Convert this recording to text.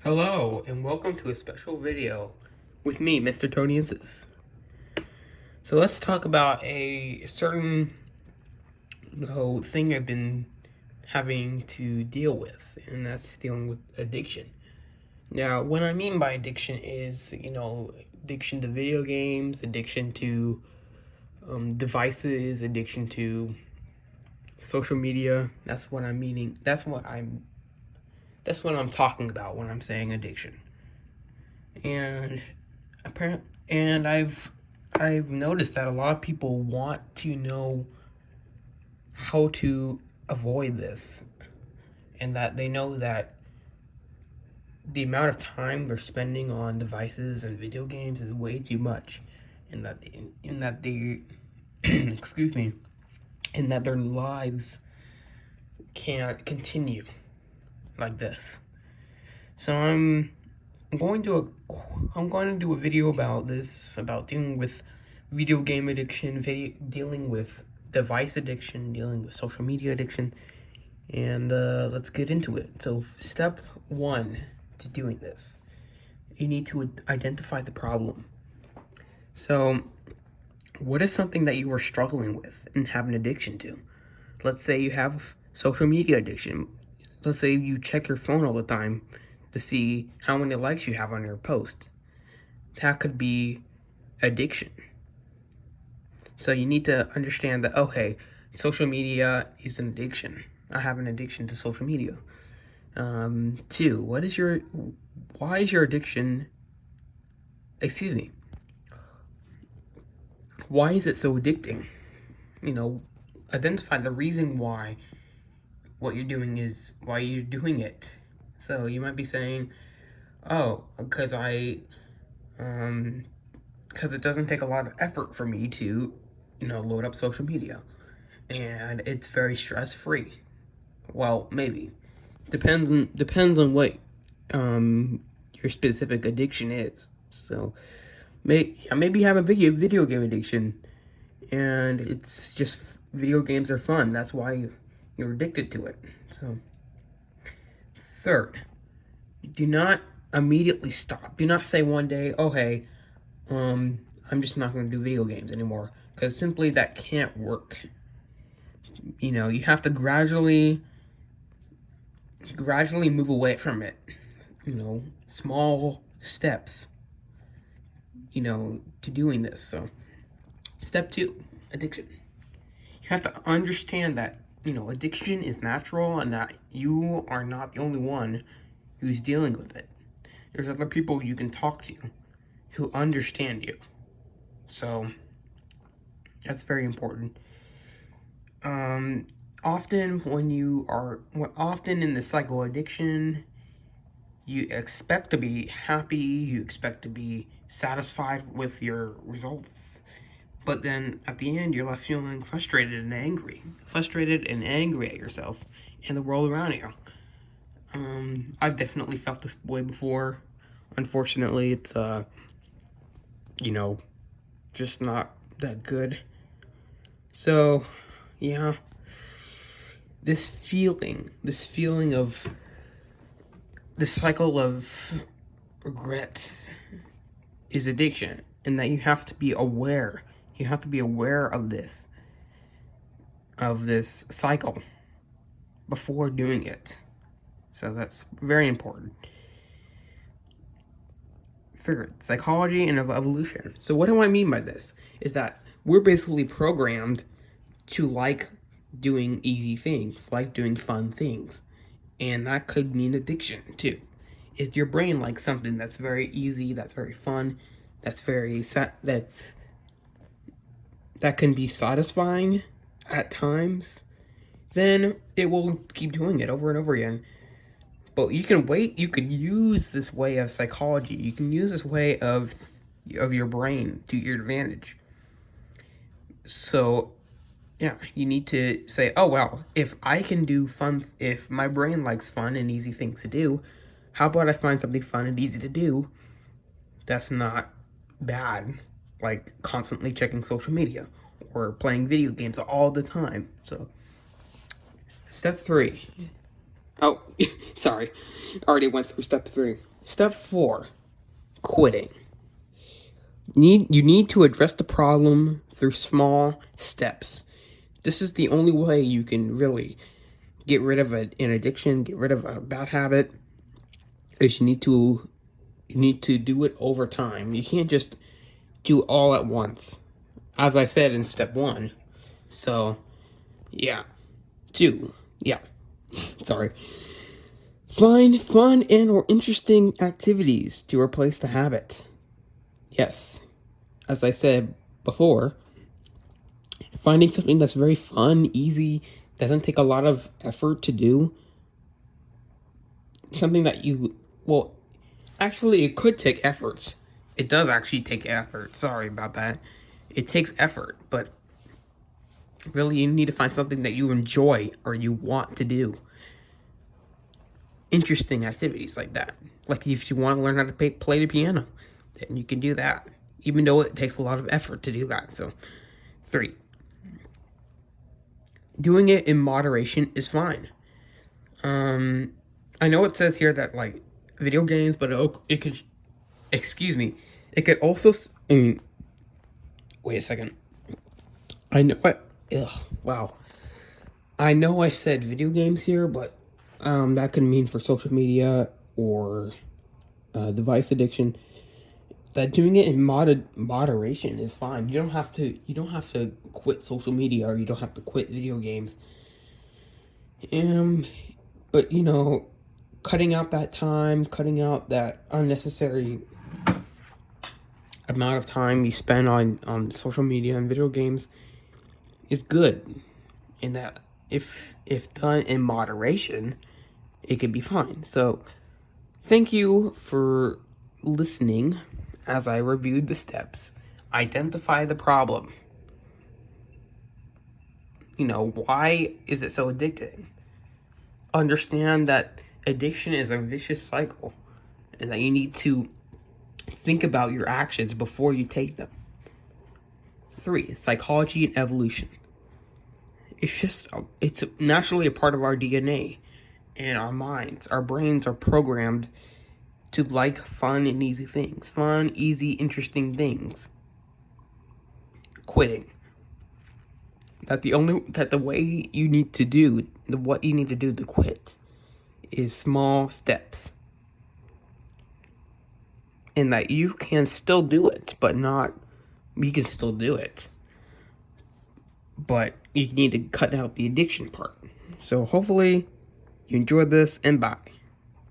Hello, and welcome to a special video with me, Mr. Toniensis. So let's talk about a certain thing I've been having to deal with, and that's dealing with addiction. Now, what I mean by addiction is, addiction to video games, addiction to devices, addiction to social media. That's what I'm meaning. That's what I'm talking about when I'm saying addiction. And I've noticed that a lot of people want to know how to avoid this, and that they know that the amount of time they're spending on devices and video games is way too much, and that they excuse me, and that their lives can't continue like this. So I'm going to do a video about this, about dealing with video game addiction, dealing with device addiction, dealing with social media addiction, and let's get into it. So step one to doing this, you need to identify the problem. So what is something that you are struggling with and have an addiction to? Let's say you have social media addiction. Let's say you check your phone all the time to see how many likes you have on your post. That could be addiction. So you need to understand that, okay, social media is an addiction. I have an addiction to social media. Two, why is your addiction, why is it so addicting? Identify the reason why why you're doing it. So you might be saying, oh, because it doesn't take a lot of effort for me to, load up social media, and it's very stress-free. Well, maybe. Depends on what your specific addiction is. So maybe you have a video game addiction, and it's just video games are fun. That's why you're addicted to it. So third, do not immediately stop. Do not say one day, oh hey, I'm just not going to do video games anymore, because simply that can't work. You have to gradually move away from it. Small steps, to doing this. So step two, addiction. You have to understand that, addiction is natural, and that you are not the only one who's dealing with it. There's other people you can talk to who understand you. So that's very important. Often in the cycle of addiction, you expect to be happy, you expect to be satisfied with your results, but then at the end you're left feeling frustrated and angry at yourself and the world around you. I've definitely felt this way before. Unfortunately, it's just not that good. So yeah, this feeling of the cycle of regret is addiction, and that you have to be aware of this cycle before doing it. So that's very important. Third, psychology and evolution. So what do I mean by this? Is that we're basically programmed to like doing easy things, like doing fun things. And that could mean addiction too. If your brain likes something that's very easy, that's very fun, that can be satisfying at times, then it will keep doing it over and over again. But you could use this way of psychology. You can use this way of your brain to your advantage. So yeah, you need to say, oh well, if my brain likes fun and easy things to do, how about I find something fun and easy to do that's not bad, like constantly checking social media or playing video games all the time. So step three. Oh, sorry. Already went through step 3. Step 4, quitting. You need to address the problem through small steps. This is the only way you can really get rid of an addiction, get rid of a bad habit, is you need to do it over time. You can't just do it all at once, as I said in step 1. So, yeah. 2. Yeah. Sorry. Find fun and or interesting activities to replace the habit. Yes. As I said before, finding something that's very fun, easy, doesn't take a lot of effort to do. Something that well, actually, it could take effort. It does actually take effort. Sorry about that. It takes effort, but really, you need to find something that you enjoy or you want to do. Interesting activities like that. Like if you want to learn how to play the piano, then you can do that, even though it takes a lot of effort to do that. So, 3. Doing it in moderation is fine. I know it says here that, like, video games, but it could, excuse me, it could also, wait a second. I know wow. I know I said video games here, but that could mean for social media or device addiction. That doing it in moderation is fine. You don't have to quit social media, or you don't have to quit video games. But cutting out that time, cutting out that unnecessary amount of time you spend on social media and video games is good. And that if done in moderation, it could be fine. So, thank you for listening as I reviewed the steps. Identify the problem. Why is it so addicting? Understand that addiction is a vicious cycle, and that you need to think about your actions before you take them. 3, psychology and evolution. It's naturally a part of our DNA and our minds. Our brains are programmed to like fun and easy things. Fun, easy, interesting things. Quitting. That the way you need to do, what you need to do to quit is small steps. And that you can still do it, you can still do it. But you need to cut out the addiction part. So hopefully you enjoyed this, and bye.